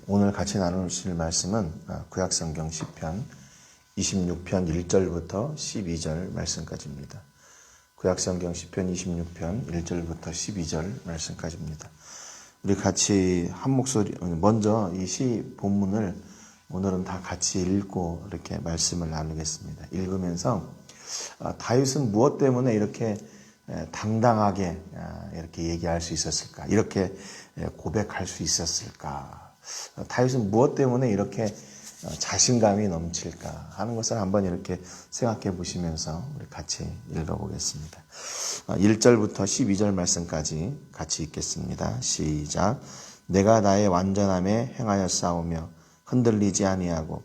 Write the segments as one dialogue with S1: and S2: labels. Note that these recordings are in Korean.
S1: 오늘 같이 나누실 말씀은 구약성경 시편 26편 1절부터 12절 말씀까지입니다. 구약성경 시편 26편 1절부터 12절 말씀까지입니다. 우리 같이 한 목소리, 먼저 이 시 본문을 오늘은 다 같이 읽고 이렇게 말씀을 나누겠습니다. 읽으면서 다윗은 무엇 때문에 이렇게 당당하게 이렇게 얘기할 수 있었을까? 이렇게 고백할 수 있었을까? 다윗은 무엇 때문에 이렇게 자신감이 넘칠까 하는 것을 한번 이렇게 생각해 보시면서 우리 같이 읽어보겠습니다. 1절부터 12절 말씀까지 같이 읽겠습니다. 시작. 내가 나의 완전함에 행하여 싸우며 흔들리지 아니하고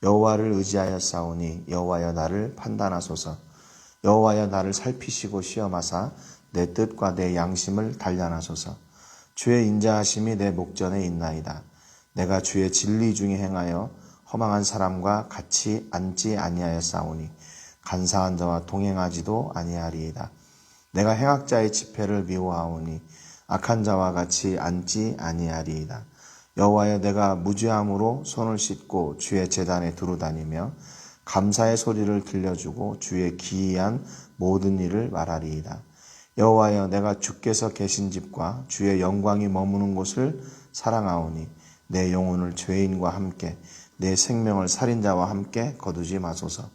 S1: 여호와를 의지하여 싸우니 여호와여 나를 판단하소서. 여호와여 나를 살피시고 시험하사 내 뜻과 내 양심을 단련하소서. 주의 인자하심이 내 목전에 있나이다. 내가 주의 진리 중에 행하여 허망한 사람과 같이 앉지 아니하여 싸우니 간사한 자와 동행하지도 아니하리이다. 내가 행악자의 집회를 미워하오니 악한 자와 같이 앉지 아니하리이다. 여호와여 내가 무죄함으로 손을 씻고 주의 제단에 두루다니며 감사의 소리를 들려주고 주의 기이한 모든 일을 말하리이다. 여호와여 내가 주께서 계신 집과 주의 영광이 머무는 곳을 사랑하오니 내 영혼을 죄인과 함께 내 생명을 살인자와 함께 거두지 마소서.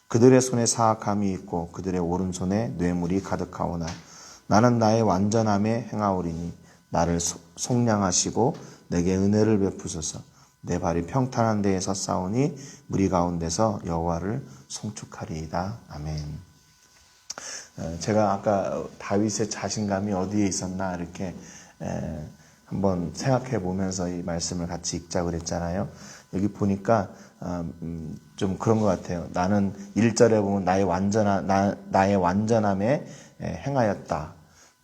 S1: 그들의 손에 사악함이 있고 그들의 오른손에 뇌물이 가득하오나 나는 나의 완전함에 행하오리니 나를 속량하시고 내게 은혜를 베푸소서. 내 발이 평탄한 데에서 싸우니 무리 가운데서 여호와를 송축하리이다. 아멘. 제가 아까 다윗의 자신감이 어디에 있었나 이렇게 한번 생각해 보면서 이 말씀을 같이 읽자 그랬잖아요. 여기 보니까 좀 그런 것 같아요. 나는 1절에 보면 나의 완전함에 행하였다.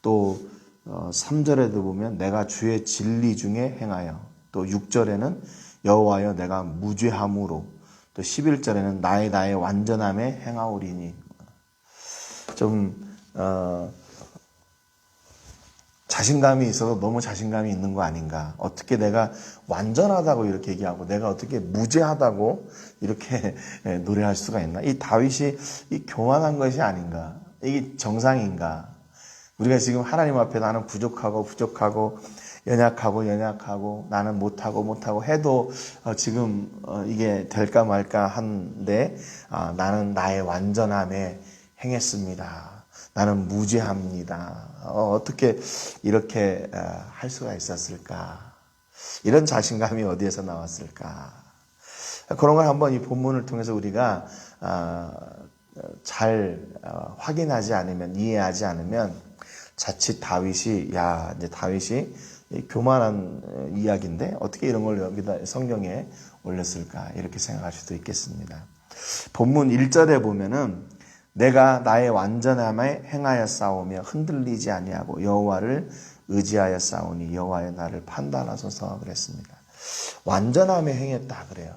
S1: 또 3절에도 보면 내가 주의 진리 중에 행하여, 또 6절에는 여호와여 내가 무죄함으로, 또 11절에는 나의 완전함에 행하오리니. 좀 자신감이 있어서 너무 자신감이 있는 거 아닌가. 어떻게 내가 완전하다고 이렇게 얘기하고 내가 어떻게 무죄하다고 이렇게 노래할 수가 있나. 이 다윗이 이 교만한 것이 아닌가. 이게 정상인가. 우리가 지금 하나님 앞에 나는 부족하고 연약하고 나는 못하고 해도 지금 이게 될까 말까 한데 나는 나의 완전함에 행했습니다. 나는 무죄합니다. 어떻게 이렇게 할 수가 있었을까? 이런 자신감이 어디에서 나왔을까? 그런 걸 한번 이 본문을 통해서 우리가 잘 확인하지 않으면, 이해하지 않으면 자칫 다윗이 교만한 이야기인데 어떻게 이런 걸 여기다 성경에 올렸을까? 이렇게 생각할 수도 있겠습니다. 본문 1절에 보면은 내가 나의 완전함에 행하여 싸우며 흔들리지 아니하고 여호와를 의지하여 싸우니 여호와여 나를 판단하소서 그랬습니다. 완전함에 행했다 그래요.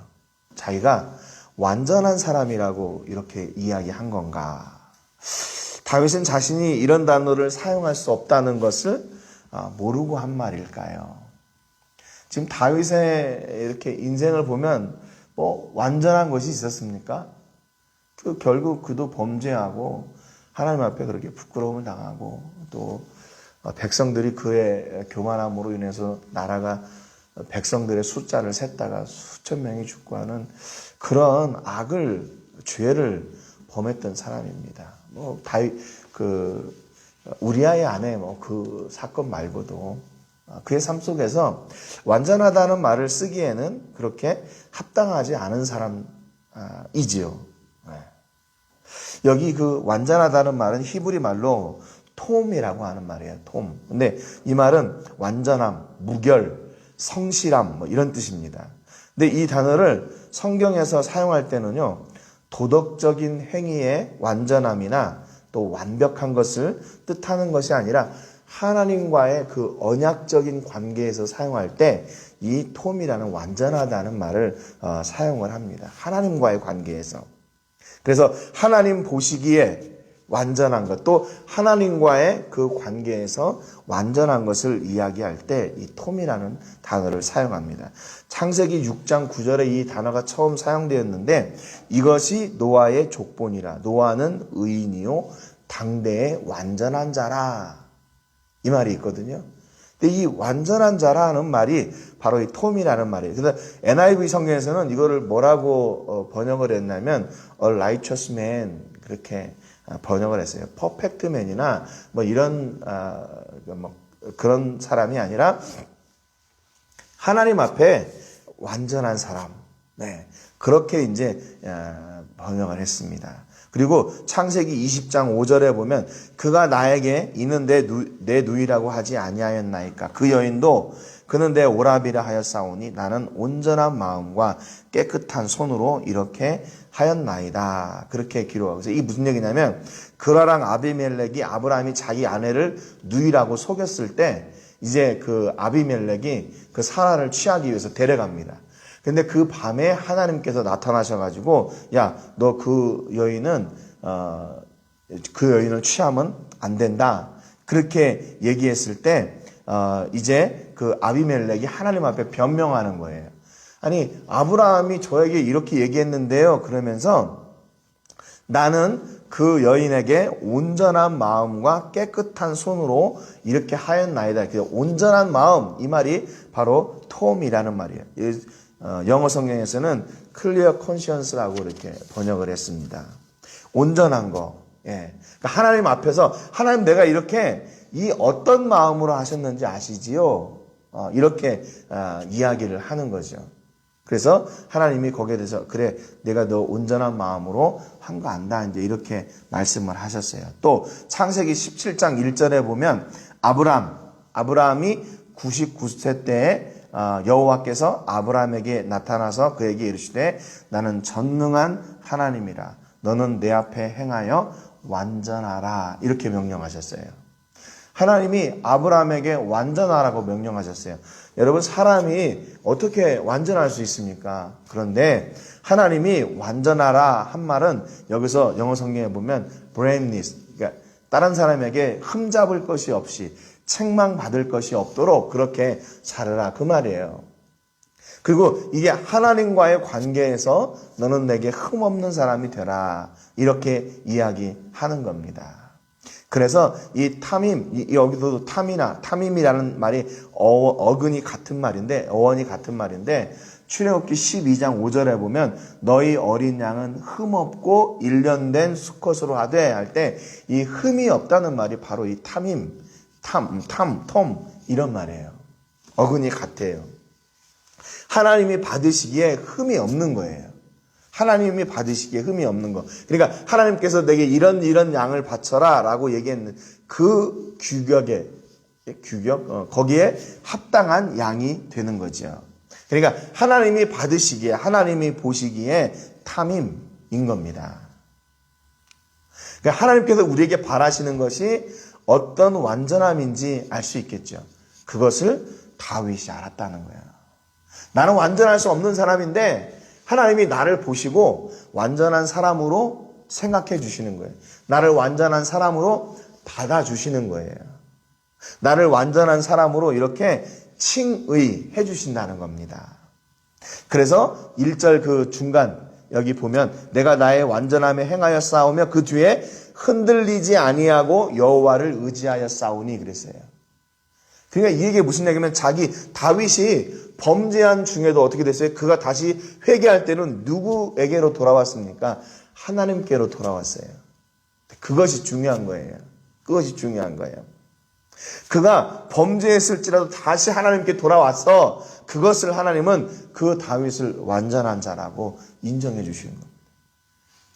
S1: 자기가 완전한 사람이라고 이렇게 이야기한 건가? 다윗은 자신이 이런 단어를 사용할 수 없다는 것을 모르고 한 말일까요? 지금 다윗의 이렇게 인생을 보면 완전한 것이 있었습니까? 결국 그도 범죄하고 하나님 앞에 그렇게 부끄러움을 당하고 또 백성들이 그의 교만함으로 인해서 나라가 백성들의 숫자를 셌다가 수천 명이 죽고 하는 그런 죄를 범했던 사람입니다. 우리아의 아내 그 사건 말고도 그의 삶 속에서 완전하다는 말을 쓰기에는 그렇게 합당하지 않은 사람이지요. 여기 그 완전하다는 말은 히브리 말로 톰이라고 하는 말이에요. 톰. 근데 이 말은 완전함, 무결, 성실함 이런 뜻입니다. 근데 이 단어를 성경에서 사용할 때는요. 도덕적인 행위의 완전함이나 또 완벽한 것을 뜻하는 것이 아니라 하나님과의 그 언약적인 관계에서 사용할 때 이 톰이라는 완전하다는 말을 사용을 합니다. 하나님과의 관계에서. 그래서 하나님 보시기에 완전한 것, 또 하나님과의 그 관계에서 완전한 것을 이야기할 때 이 톰이라는 단어를 사용합니다. 창세기 6장 9절에 이 단어가 처음 사용되었는데 이것이 노아의 족본이라. 노아는 의인이요 당대의 완전한 자라. 이 말이 있거든요. 근데 이 완전한 자라는 말이 바로 이 톰이라는 말이에요. 그래서 NIV 성경에서는 이거를 뭐라고 번역을 했냐면 a righteous man 그렇게 번역을 했어요. 퍼펙트 맨이나 뭐 이런 뭐 그런 사람이 아니라 하나님 앞에 완전한 사람. 네. 그렇게 이제 번역을 했습니다. 그리고 창세기 20장 5절에 보면 그가 나에게 이는 내 누이라고 하지 아니하였나이까. 그 여인도 그는 내 오라비라 하였사오니 나는 온전한 마음과 깨끗한 손으로 이렇게 하였나이다. 그렇게 기록하고 있어요. 이게 무슨 얘기냐면 그라랑 아비멜렉이 아브라함이 자기 아내를 누이라고 속였을 때 이제 그 아비멜렉이 그 사라를 취하기 위해서 데려갑니다. 근데 그 밤에 하나님께서 나타나셔가지고 야, 너 그 여인은 그 여인을 취하면 안 된다. 그렇게 얘기했을 때 이제 그 아비멜렉이 하나님 앞에 변명하는 거예요. 아니 아브라함이 저에게 이렇게 얘기했는데요. 그러면서 나는 그 여인에게 온전한 마음과 깨끗한 손으로 이렇게 하였나이다. 온전한 마음 이 말이 바로 톰이라는 말이에요. 영어 성경에서는 clear conscience라고 이렇게 번역을 했습니다. 온전한 거. 예. 그러니까 하나님 앞에서 하나님 내가 이렇게 이 어떤 마음으로 하셨는지 아시지요? 이렇게 이야기를 하는 거죠. 그래서 하나님이 거기에 대해서 그래 내가 너 온전한 마음으로 한 거 안다 이제 이렇게 말씀을 하셨어요. 또 창세기 17장 1절에 보면 아브라함이 99세 때에 여호와께서 아브라함에게 나타나서 그에게 이르시되 나는 전능한 하나님이라 너는 내 앞에 행하여 완전하라 이렇게 명령하셨어요. 하나님이 아브라함에게 완전하라고 명령하셨어요. 여러분 사람이 어떻게 완전할 수 있습니까? 그런데 하나님이 완전하라 한 말은 여기서 영어 성경에 보면 blameless 그러니까 다른 사람에게 흠잡을 것이 없이 책망받을 것이 없도록 그렇게 살아라 그 말이에요. 그리고 이게 하나님과의 관계에서 너는 내게 흠없는 사람이 되라 이렇게 이야기하는 겁니다. 그래서 이 탐임 여기서도 탐임이라는 말이 어원이 같은 말인데 출애굽기 12장 5절에 보면 너희 어린 양은 흠없고 일련된 수컷으로 하되 할 때 이 흠이 없다는 말이 바로 이 탐임 톰 이런 말이에요. 어근이 같아요. 하나님이 받으시기에 흠이 없는 거예요. 하나님이 받으시기에 흠이 없는 거. 그러니까 하나님께서 내게 이런 양을 바쳐라 라고 얘기했는 그 거기에 합당한 양이 되는 거죠. 그러니까 하나님이 받으시기에 하나님이 보시기에 탐임인 겁니다. 그러니까 하나님께서 우리에게 바라시는 것이 어떤 완전함인지 알 수 있겠죠. 그것을 다윗이 알았다는 거예요. 나는 완전할 수 없는 사람인데 하나님이 나를 보시고 완전한 사람으로 생각해 주시는 거예요. 나를 완전한 사람으로 받아주시는 거예요. 나를 완전한 사람으로 이렇게 칭의해 주신다는 겁니다. 그래서 1절 그 중간 여기 보면 내가 나의 완전함에 행하여 싸우며 그 뒤에 흔들리지 아니하고 여호와를 의지하여 싸우니 그랬어요. 그러니까 이게 무슨 얘기냐면 다윗이 범죄한 중에도 어떻게 됐어요? 그가 다시 회개할 때는 누구에게로 돌아왔습니까? 하나님께로 돌아왔어요. 그것이 중요한 거예요. 그것이 중요한 거예요. 그가 범죄했을지라도 다시 하나님께 돌아와서 그것을 하나님은 그 다윗을 완전한 자라고 인정해 주시는 겁니다.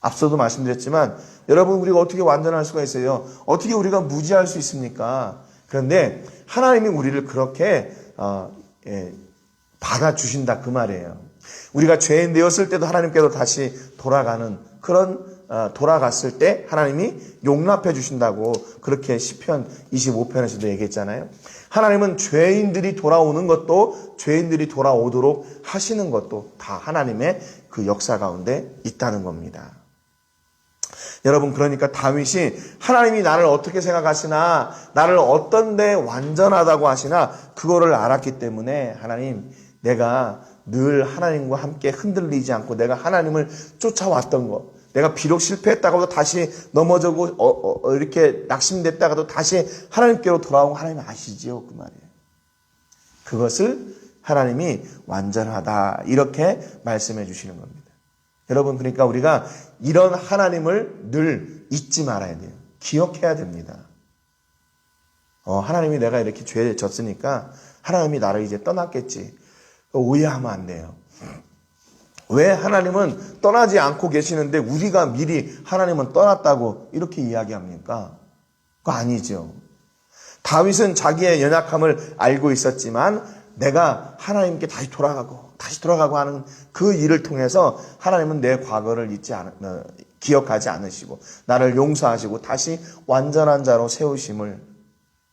S1: 앞서도 말씀드렸지만 여러분 우리가 어떻게 완전할 수가 있어요? 어떻게 우리가 무지할 수 있습니까? 그런데 하나님이 우리를 그렇게 받아주신다 그 말이에요. 우리가 죄인 되었을 때도 하나님께로 다시 돌아가는 그런 돌아갔을 때 하나님이 용납해 주신다고 그렇게 시편 25편에서도 얘기했잖아요. 하나님은 죄인들이 돌아오는 것도 죄인들이 돌아오도록 하시는 것도 다 하나님의 그 역사 가운데 있다는 겁니다. 여러분, 그러니까 다윗이 하나님이 나를 어떻게 생각하시나, 나를 어떤 데 완전하다고 하시나 그거를 알았기 때문에 하나님, 내가 늘 하나님과 함께 흔들리지 않고 내가 하나님을 쫓아왔던 것, 내가 비록 실패했다가도 다시 넘어지고 이렇게 낙심됐다가도 다시 하나님께로 돌아오고 하나님 아시지요, 그 말이에요. 그것을 하나님이 완전하다 이렇게 말씀해 주시는 겁니다. 여러분, 그러니까 우리가 이런 하나님을 늘 잊지 말아야 돼요. 기억해야 됩니다. 하나님이 내가 이렇게 죄에 졌으니까 하나님이 나를 이제 떠났겠지. 오해하면 안 돼요. 왜 하나님은 떠나지 않고 계시는데 우리가 미리 하나님은 떠났다고 이렇게 이야기합니까? 그거 아니죠. 다윗은 자기의 연약함을 알고 있었지만 내가 하나님께 다시 돌아가고 하는 그 일을 통해서 하나님은 내 과거를 기억하지 않으시고 나를 용서하시고 다시 완전한 자로 세우심을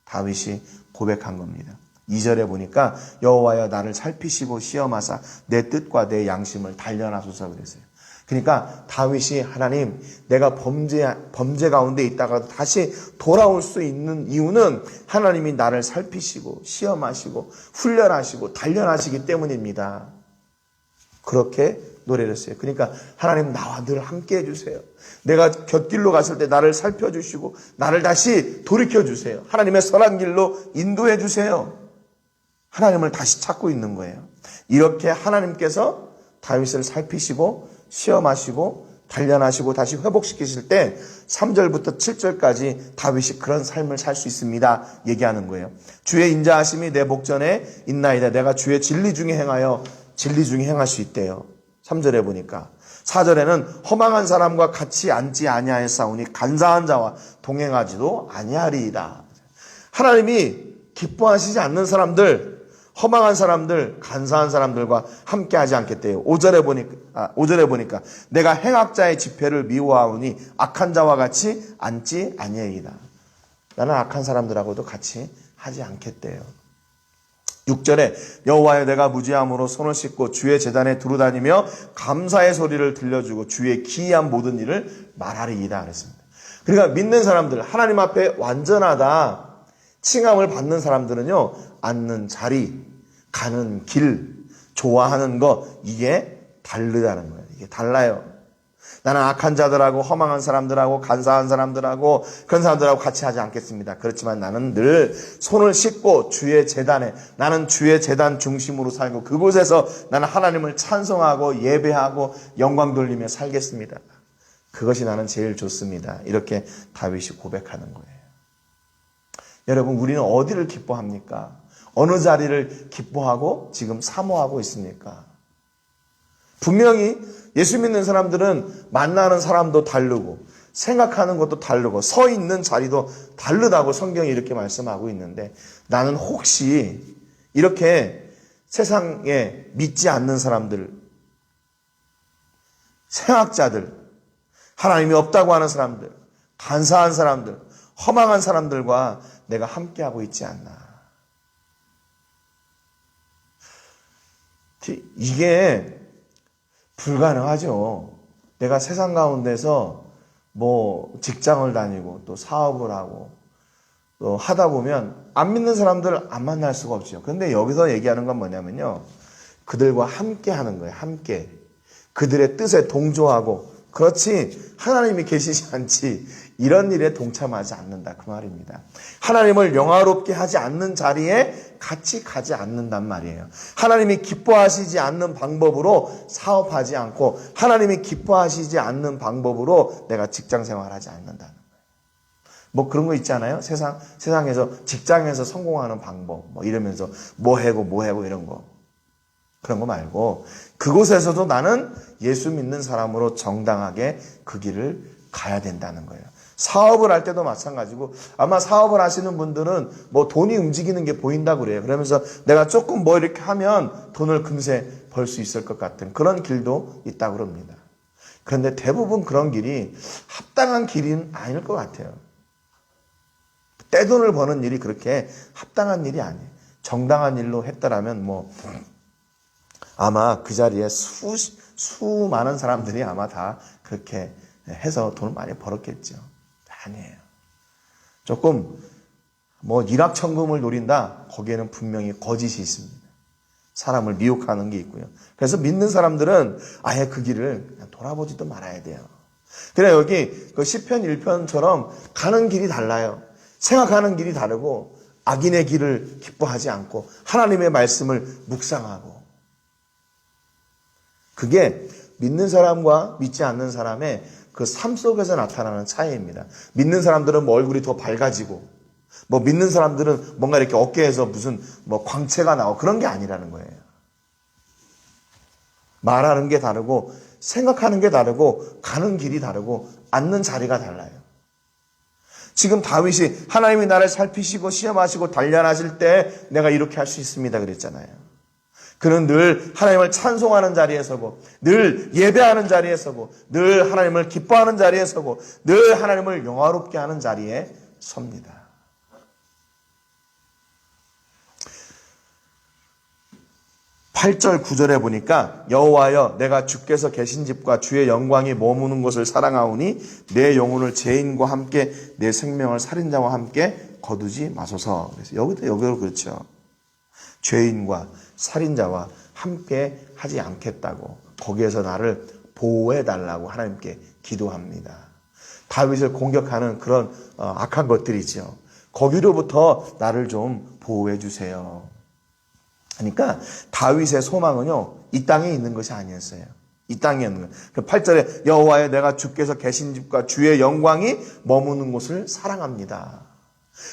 S1: 다윗이 고백한 겁니다. 2절에 보니까 여호와여 나를 살피시고 시험하사 내 뜻과 내 양심을 단련하소서 그랬어요. 그러니까 다윗이 하나님, 내가 범죄 가운데 있다가도 다시 돌아올 수 있는 이유는 하나님이 나를 살피시고 시험하시고 훈련하시고 단련하시기 때문입니다. 그렇게 노래를 했어요. 그러니까 하나님, 나와 늘 함께 해주세요. 내가 곁길로 갔을 때 나를 살펴주시고 나를 다시 돌이켜주세요. 하나님의 선한 길로 인도해 주세요. 하나님을 다시 찾고 있는 거예요. 이렇게 하나님께서 다윗을 살피시고 시험하시고 단련하시고 다시 회복시키실 때 3절부터 7절까지 다윗이 그런 삶을 살 수 있습니다 얘기하는 거예요. 주의 인자하심이 내 목전에 있나이다. 내가 주의 진리 중에 행할 수 있대요. 3절에 보니까. 4절에는 허망한 사람과 같이 앉지 아니하였사오니 간사한 자와 동행하지도 아니하리이다. 하나님이 기뻐하시지 않는 사람들, 허망한 사람들, 간사한 사람들과 함께하지 않겠대요. 5절에 보니까 내가 행악자의 집회를 미워하오니 악한 자와 같이 앉지 아니하리이다. 나는 악한 사람들하고도 같이 하지 않겠대요. 6절에 여호와여 내가 무지함으로 손을 씻고 주의 제단에 두루다니며 감사의 소리를 들려주고 주의 기이한 모든 일을 말하리이다 그랬습니다. 그러니까 믿는 사람들, 하나님 앞에 완전하다 칭함을 받는 사람들은요, 앉는 자리, 가는 길, 좋아하는 것, 이게 다르다는 거예요. 이게 달라요. 나는 악한 자들하고 허망한 사람들하고 간사한 사람들하고 그런 사람들하고 같이 하지 않겠습니다. 그렇지만 나는 늘 손을 씻고 나는 주의 제단 중심으로 살고 그곳에서 나는 하나님을 찬송하고 예배하고 영광 돌리며 살겠습니다. 그것이 나는 제일 좋습니다. 이렇게 다윗이 고백하는 거예요. 여러분, 우리는 어디를 기뻐합니까? 어느 자리를 기뻐하고 지금 사모하고 있습니까? 분명히 예수 믿는 사람들은 만나는 사람도 다르고 생각하는 것도 다르고 서 있는 자리도 다르다고 성경이 이렇게 말씀하고 있는데 나는 혹시 이렇게 세상에 믿지 않는 사람들, 생학자들, 하나님이 없다고 하는 사람들, 간사한 사람들, 허망한 사람들과 내가 함께하고 있지 않나. 이게 불가능하죠. 내가 세상 가운데서 직장을 다니고 또 사업을 하고 또 하다 보면 안 믿는 사람들을 안 만날 수가 없죠. 그런데 여기서 얘기하는 건 뭐냐면요. 그들과 함께 하는 거예요. 함께. 그들의 뜻에 동조하고 그렇지 하나님이 계시지 않지 이런 일에 동참하지 않는다 그 말입니다. 하나님을 영화롭게 하지 않는 자리에 같이 가지 않는단 말이에요. 하나님이 기뻐하시지 않는 방법으로 사업하지 않고 하나님이 기뻐하시지 않는 방법으로 내가 직장 생활하지 않는다는 거예요. 그런 거 있잖아요. 세상에서 직장에서 성공하는 방법 이러면서 뭐 하고 이런 거. 그런 거 말고 그곳에서도 나는 예수 믿는 사람으로 정당하게 그 길을 가야 된다는 거예요. 사업을 할 때도 마찬가지고 아마 사업을 하시는 분들은 돈이 움직이는 게 보인다고 그래요. 그러면서 내가 조금 이렇게 하면 돈을 금세 벌 수 있을 것 같은 그런 길도 있다고 그럽니다. 그런데 대부분 그런 길이 합당한 길은 아닐 것 같아요. 떼돈을 버는 일이 그렇게 합당한 일이 아니에요. 정당한 일로 했더라면 아마 그 자리에 수많은 사람들이 아마 다 그렇게 해서 돈을 많이 벌었겠죠. 아니에요. 조금 일확천금을 노린다? 거기에는 분명히 거짓이 있습니다. 사람을 미혹하는 게 있고요. 그래서 믿는 사람들은 아예 그 길을 그냥 돌아보지도 말아야 돼요. 그래 여기 그 시편 1편처럼 가는 길이 달라요. 생각하는 길이 다르고 악인의 길을 기뻐하지 않고 하나님의 말씀을 묵상하고, 그게 믿는 사람과 믿지 않는 사람의 그 삶 속에서 나타나는 차이입니다. 믿는 사람들은 얼굴이 더 밝아지고, 믿는 사람들은 뭔가 이렇게 어깨에서 무슨 광채가 나오고 그런 게 아니라는 거예요. 말하는 게 다르고 생각하는 게 다르고 가는 길이 다르고 앉는 자리가 달라요. 지금 다윗이 하나님이 나를 살피시고 시험하시고 단련하실 때 내가 이렇게 할 수 있습니다 그랬잖아요. 그는 늘 하나님을 찬송하는 자리에 서고, 늘 예배하는 자리에 서고, 늘 하나님을 기뻐하는 자리에 서고, 늘 하나님을 영화롭게 하는 자리에 섭니다. 팔 절 9절에 보니까 여호와여 내가 주께서 계신 집과 주의 영광이 머무는 곳을 사랑하오니 내 영혼을 죄인과 함께 내 생명을 살인자와 함께 거두지 마소서. 그래서 여기도 그렇죠. 죄인과 살인자와 함께 하지 않겠다고, 거기에서 나를 보호해 달라고 하나님께 기도합니다. 다윗을 공격하는 그런 악한 것들이죠. 거기로부터 나를 좀 보호해 주세요. 그러니까 다윗의 소망은요, 이 땅에 있는 것이 아니었어요. 이 땅에 있는 것. 8절에 여호와여 내가 주께서 계신 집과 주의 영광이 머무는 곳을 사랑합니다.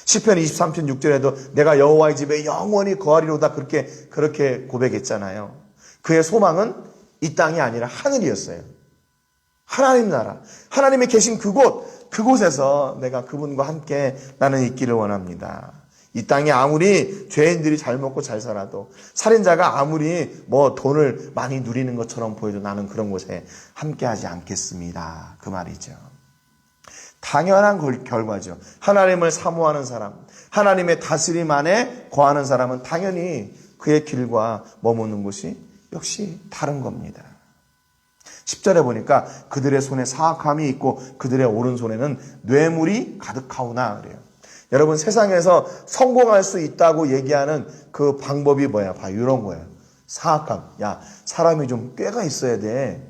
S1: 시편 23편 6절에도 내가 여호와의 집에 영원히 거하리로다 그렇게 고백했잖아요. 그의 소망은 이 땅이 아니라 하늘이었어요. 하나님 나라, 하나님이 계신 그곳에서 내가 그분과 함께 나는 있기를 원합니다. 이 땅에 아무리 죄인들이 잘 먹고 잘 살아도, 살인자가 아무리 돈을 많이 누리는 것처럼 보여도 나는 그런 곳에 함께하지 않겠습니다. 그 말이죠. 당연한 결과죠. 하나님을 사모하는 사람, 하나님의 다스림 안에 거하는 사람은 당연히 그의 길과 머무는 곳이 역시 다른 겁니다. 10절에 보니까 그들의 손에 사악함이 있고 그들의 오른손에는 뇌물이 가득하오나 그래요. 여러분, 세상에서 성공할 수 있다고 얘기하는 그 방법이 뭐야? 봐, 이런 거예요. 사악함. 야, 사람이 좀 꾀가 있어야 돼.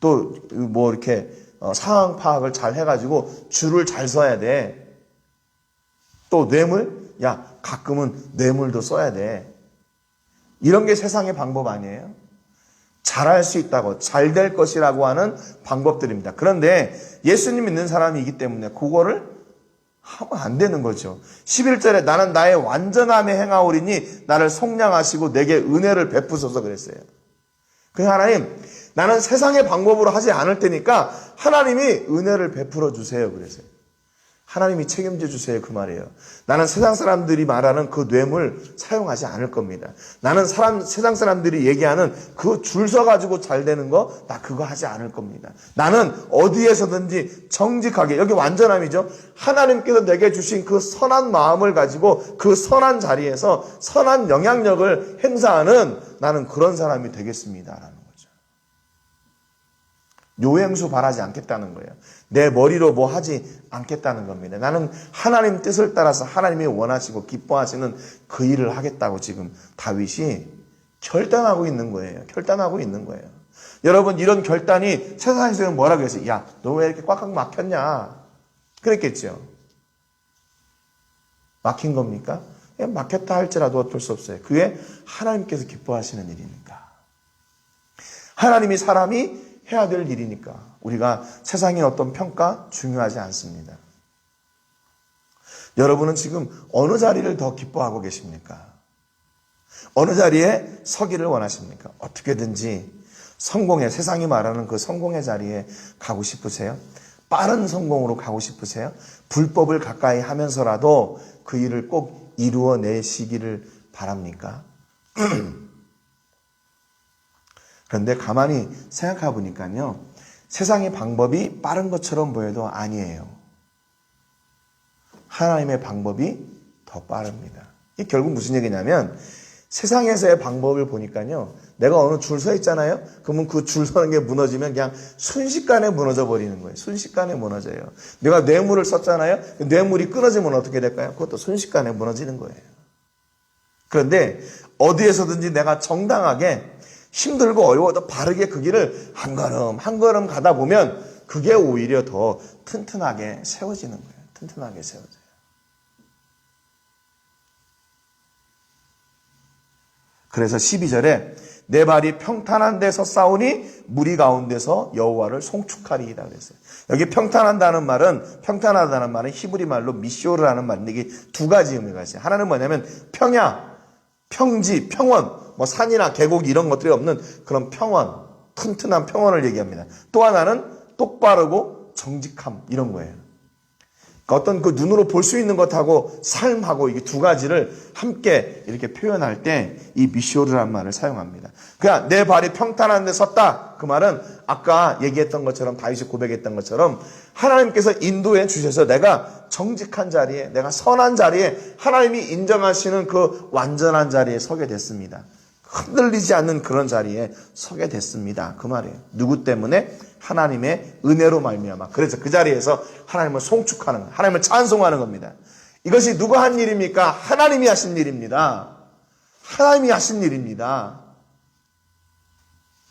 S1: 또 이렇게 상황 파악을 잘 해가지고 줄을 잘 서야 돼. 또 뇌물? 야, 가끔은 뇌물도 써야 돼. 이런 게 세상의 방법 아니에요? 잘할 수 있다고, 잘 될 것이라고 하는 방법들입니다. 그런데 예수님 믿는 사람이기 때문에 그거를 하면 안 되는 거죠. 11절에 나는 나의 완전함에 행하오리니 나를 속량하시고 내게 은혜를 베푸소서 그랬어요. 그 하나님, 나는 세상의 방법으로 하지 않을 테니까 하나님이 은혜를 베풀어 주세요 그랬어요. 하나님이 책임져 주세요 그 말이에요. 나는 세상 사람들이 말하는 그 뇌물 사용하지 않을 겁니다. 나는 세상 사람들이 얘기하는 그 줄 서가지고 잘 되는 거, 나 그거 하지 않을 겁니다. 나는 어디에서든지 정직하게, 여기 완전함이죠. 하나님께서 내게 주신 그 선한 마음을 가지고 그 선한 자리에서 선한 영향력을 행사하는 나는 그런 사람이 되겠습니다 라는 거죠. 요행수 바라지 않겠다는 거예요. 내 머리로 뭐 하지 않겠다는 겁니다. 나는 하나님 뜻을 따라서 하나님이 원하시고 기뻐하시는 그 일을 하겠다고 지금 다윗이 결단하고 있는 거예요. 결단하고 있는 거예요. 여러분, 이런 결단이 세상에서는 뭐라고 했어요? 야, 너 왜 이렇게 꽉꽉 막혔냐? 그랬겠죠. 막힌 겁니까? 막혔다 할지라도 어쩔 수 없어요. 그게 하나님께서 기뻐하시는 일이니까. 하나님이 사람이 해야 될 일이니까 우리가 세상의 어떤 평가 중요하지 않습니다. 여러분은 지금 어느 자리를 더 기뻐하고 계십니까? 어느 자리에 서기를 원하십니까? 어떻게든지 세상이 말하는 그 성공의 자리에 가고 싶으세요? 빠른 성공으로 가고 싶으세요? 불법을 가까이 하면서라도 그 일을 꼭 이루어내시기를 바랍니까? 그런데 가만히 생각해 보니까요, 세상의 방법이 빠른 것처럼 보여도 아니에요. 하나님의 방법이 더 빠릅니다. 이게 결국 무슨 얘기냐면 세상에서의 방법을 보니까요. 내가 어느 줄 서 있잖아요. 그러면 그 줄 서는 게 무너지면 그냥 순식간에 무너져 버리는 거예요. 순식간에 무너져요. 내가 뇌물을 썼잖아요. 뇌물이 끊어지면 어떻게 될까요? 그것도 순식간에 무너지는 거예요. 그런데 어디에서든지 내가 정당하게 힘들고 어려워도 바르게 그 길을 한 걸음 한 걸음 가다 보면 그게 오히려 더 튼튼하게 세워지는 거예요. 튼튼하게 세워져요. 그래서 12절에 내 발이 평탄한 데서 싸우니 무리 가운데서 여호와를 송축하리이다 그랬어요. 여기 평탄하다는 말은 히브리 말로 미쇼르라는 말인데 이게 두 가지 의미가 있어요. 하나는 뭐냐면 평야, 평지, 평원, 뭐 산이나 계곡 이런 것들이 없는 그런 평원, 튼튼한 평원을 얘기합니다. 또 하나는 똑바르고 정직함 이런 거예요. 그러니까 어떤 그 눈으로 볼 수 있는 것하고 삶하고 이게 두 가지를 함께 이렇게 표현할 때 이 미쇼르라는 말을 사용합니다. 그냥 내 발이 평탄한 데 섰다. 그 말은 아까 얘기했던 것처럼 다윗이 고백했던 것처럼 하나님께서 인도해 주셔서 내가 정직한 자리에 내가 선한 자리에 하나님이 인정하시는 그 완전한 자리에 서게 됐습니다. 흔들리지 않는 그런 자리에 서게 됐습니다. 그 말이에요. 누구 때문에? 하나님의 은혜로 말미암아. 그래서 그 자리에서 하나님을 송축하는 것, 하나님을 찬송하는 겁니다. 이것이 누가 한 일입니까? 하나님이 하신 일입니다. 하나님이 하신 일입니다.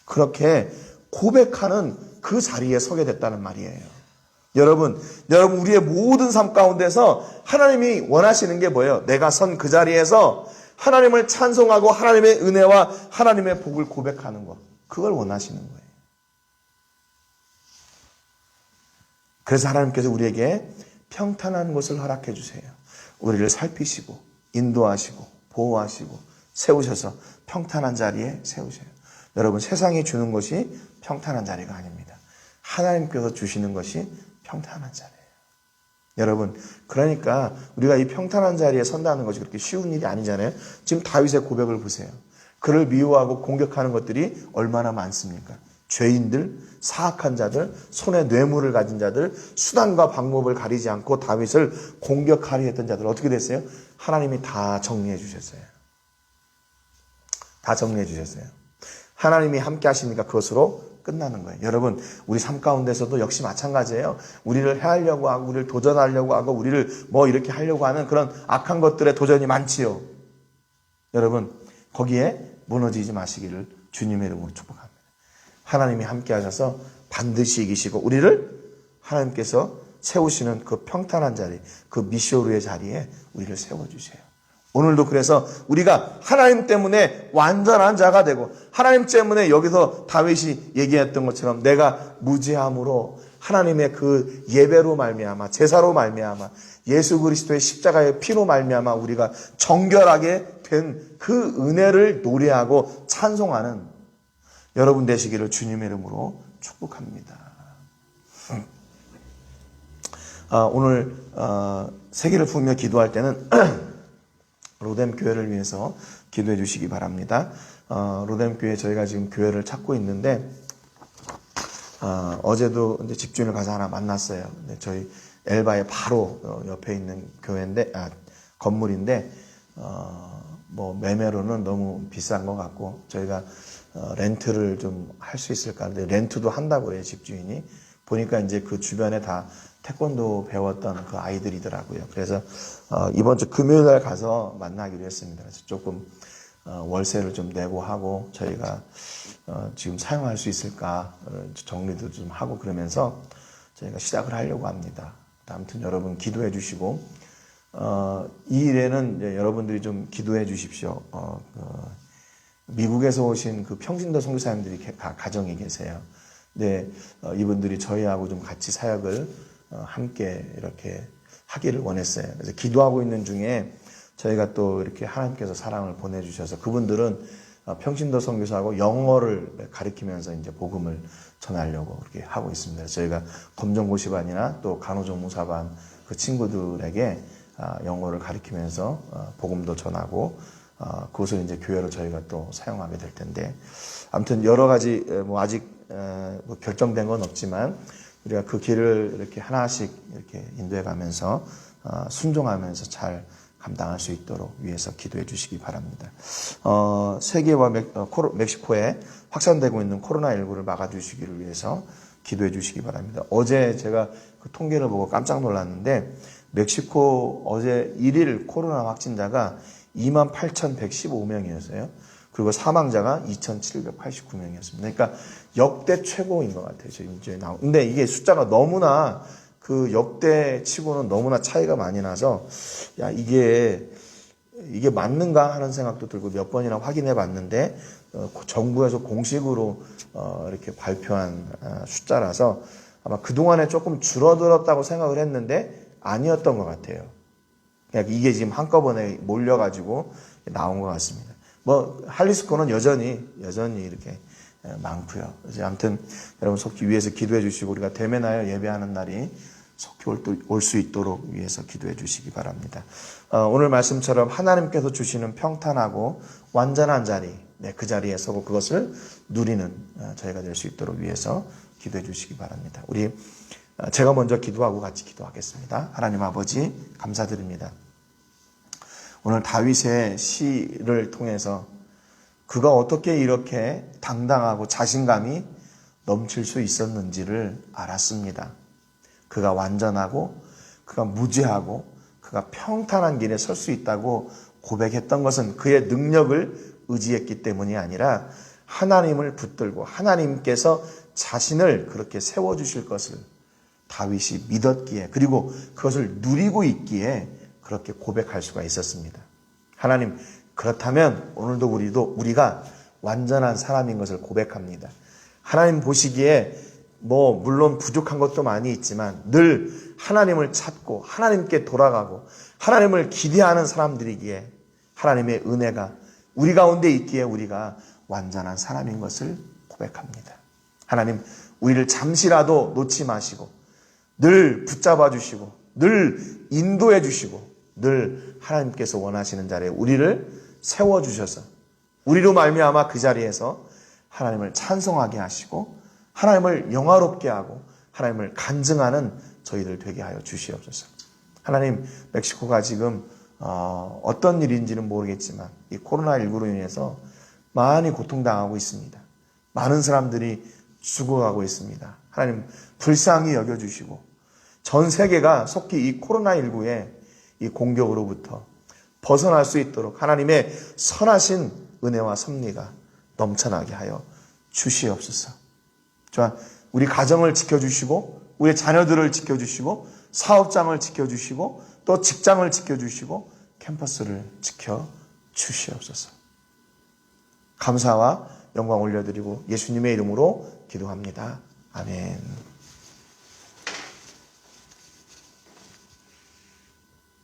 S1: 그렇게 고백하는 그 자리에 서게 됐다는 말이에요. 여러분 우리의 모든 삶 가운데서 하나님이 원하시는 게 뭐예요? 내가 선 그 자리에서 하나님을 찬송하고 하나님의 은혜와 하나님의 복을 고백하는 것. 그걸 원하시는 거예요. 그래서 하나님께서 우리에게 평탄한 곳을 허락해 주세요. 우리를 살피시고 인도하시고 보호하시고 세우셔서 평탄한 자리에 세우셔요. 여러분 세상이 주는 것이 평탄한 자리가 아닙니다. 하나님께서 주시는 것이 평탄한 자리예요. 여러분 그러니까 우리가 이 평탄한 자리에 선다는 것이 그렇게 쉬운 일이 아니잖아요. 지금 다윗의 고백을 보세요. 그를 미워하고 공격하는 것들이 얼마나 많습니까? 죄인들, 사악한 자들, 손에 뇌물을 가진 자들, 수단과 방법을 가리지 않고 다윗을 공격하려 했던 자들 어떻게 됐어요? 하나님이 다 정리해 주셨어요. 다 정리해 주셨어요. 하나님이 함께 하시니까 그것으로 끝나는 거예요. 여러분 우리 삶 가운데서도 역시 마찬가지예요. 우리를 해하려고 하고 우리를 도전하려고 하고 우리를 뭐 이렇게 하려고 하는 그런 악한 것들의 도전이 많지요. 여러분 거기에 무너지지 마시기를 주님의 이름으로 축복합니다. 하나님이 함께 하셔서 반드시 이기시고 우리를 하나님께서 세우시는 그 평탄한 자리, 그 미쇼르의 자리에 우리를 세워주세요. 오늘도 그래서 우리가 하나님 때문에 완전한 자가 되고 하나님 때문에 여기서 다윗이 얘기했던 것처럼 내가 무죄함으로 하나님의 그 예배로 말미암아 제사로 말미암아 예수 그리스도의 십자가의 피로 말미암아 우리가 정결하게 된 그 은혜를 노래하고 찬송하는 여러분 되시기를 주님의 이름으로 축복합니다. 오늘 세계를 품으며 기도할 때는 로뎀 교회를 위해서 기도해 주시기 바랍니다. 로뎀 교회 저희가 지금 교회를 찾고 있는데 어제도 이제 집주인을 가서 하나 만났어요. 저희 엘바의 바로 옆에 있는 교회인데 건물인데 뭐 매매로는 너무 비싼 것 같고 저희가 렌트를 좀 할 수 있을까? 근데 렌트도 한다고 해요, 집주인이. 보니까 이제 그 주변에 다 태권도 배웠던 그 아이들이더라고요. 그래서 이번 주 금요일 날 가서 만나기로 했습니다. 그래서 조금 월세를 좀 내고 하고 저희가 지금 사용할 수 있을까 정리도 좀 하고 그러면서 저희가 시작을 하려고 합니다. 아무튼 여러분 기도해 주시고 이 일에는 이제 여러분들이 좀 기도해 주십시오. 미국에서 오신 그 평신도 선교사님들이 가정에 계세요. 네, 이분들이 저희하고 좀 같이 사역을 함께 이렇게 하기를 원했어요. 그래서 기도하고 있는 중에 저희가 또 이렇게 하나님께서 사랑을 보내주셔서 그분들은 평신도 선교사하고 영어를 가르치면서 이제 복음을 전하려고 그렇게 하고 있습니다. 저희가 검정고시반이나 또 간호조무사반 그 친구들에게 영어를 가르치면서 복음도 전하고 그것을 이제 교회로 저희가 또 사용하게 될 텐데 아무튼 여러 가지 뭐 아직 뭐 결정된 건 없지만 우리가 그 길을 이렇게 하나씩 이렇게 인도해 가면서 순종하면서 잘 감당할 수 있도록 위해서 기도해 주시기 바랍니다. 세계와 멕시코에 확산되고 있는 코로나19를 막아주시기를 위해서 기도해 주시기 바랍니다. 어제 제가 그 통계를 보고 깜짝 놀랐는데 멕시코 어제 1일 코로나 확진자가 28,115명이었어요. 그리고 사망자가 2,789명이었습니다. 그러니까 역대 최고인 것 같아요. 지금 이제 근데 이게 숫자가 너무나 그 역대 치고는 너무나 차이가 많이 나서 야 이게 맞는가 하는 생각도 들고 몇 번이나 확인해 봤는데 정부에서 공식으로 이렇게 발표한 숫자라서 아마 그동안에 조금 줄어들었다고 생각을 했는데 아니었던 것 같아요. 그냥 이게 지금 한꺼번에 몰려가지고 나온 것 같습니다. 뭐 할리스코는 여전히 이렇게 많고요. 그래서 아무튼 여러분 속히 위해서 기도해 주시고 우리가 대면하여 예배하는 날이 속히 올 수 있도록 위해서 기도해 주시기 바랍니다. 오늘 말씀처럼 하나님께서 주시는 평탄하고 완전한 자리, 그 자리에 서고 그것을 누리는 저희가 될 수 있도록 위해서 기도해 주시기 바랍니다. 제가 먼저 기도하고 같이 기도하겠습니다. 하나님 아버지 감사드립니다. 오늘 다윗의 시를 통해서 그가 어떻게 이렇게 당당하고 자신감이 넘칠 수 있었는지를 알았습니다. 그가 완전하고 그가 무죄하고 그가 평탄한 길에 설 수 있다고 고백했던 것은 그의 능력을 의지했기 때문이 아니라 하나님을 붙들고 하나님께서 자신을 그렇게 세워주실 것을 다윗이 믿었기에 그리고 그것을 누리고 있기에 그렇게 고백할 수가 있었습니다. 하나님, 그렇다면 오늘도 우리가 완전한 사람인 것을 고백합니다. 하나님 보시기에 물론 부족한 것도 많이 있지만 늘 하나님을 찾고 하나님께 돌아가고 하나님을 기대하는 사람들이기에 하나님의 은혜가 우리 가운데 있기에 우리가 완전한 사람인 것을 고백합니다. 하나님, 우리를 잠시라도 놓지 마시고 늘 붙잡아 주시고 늘 인도해 주시고 늘 하나님께서 원하시는 자리에 우리를 세워주셔서 우리로 말미암아 그 자리에서 하나님을 찬송하게 하시고 하나님을 영화롭게 하고 하나님을 간증하는 저희들 되게 하여 주시옵소서. 하나님, 멕시코가 지금 어떤 일인지는 모르겠지만 이 코로나19로 인해서 많이 고통당하고 있습니다. 많은 사람들이 죽어가고 있습니다. 하나님 불쌍히 여겨주시고 전 세계가 속히 이 코로나19의 이 공격으로부터 벗어날 수 있도록 하나님의 선하신 은혜와 섭리가 넘쳐나게 하여 주시옵소서. 우리 가정을 지켜주시고 우리 자녀들을 지켜주시고 사업장을 지켜주시고 또 직장을 지켜주시고 캠퍼스를 지켜주시옵소서. 감사와 영광 올려드리고 예수님의 이름으로 기도합니다. 아멘.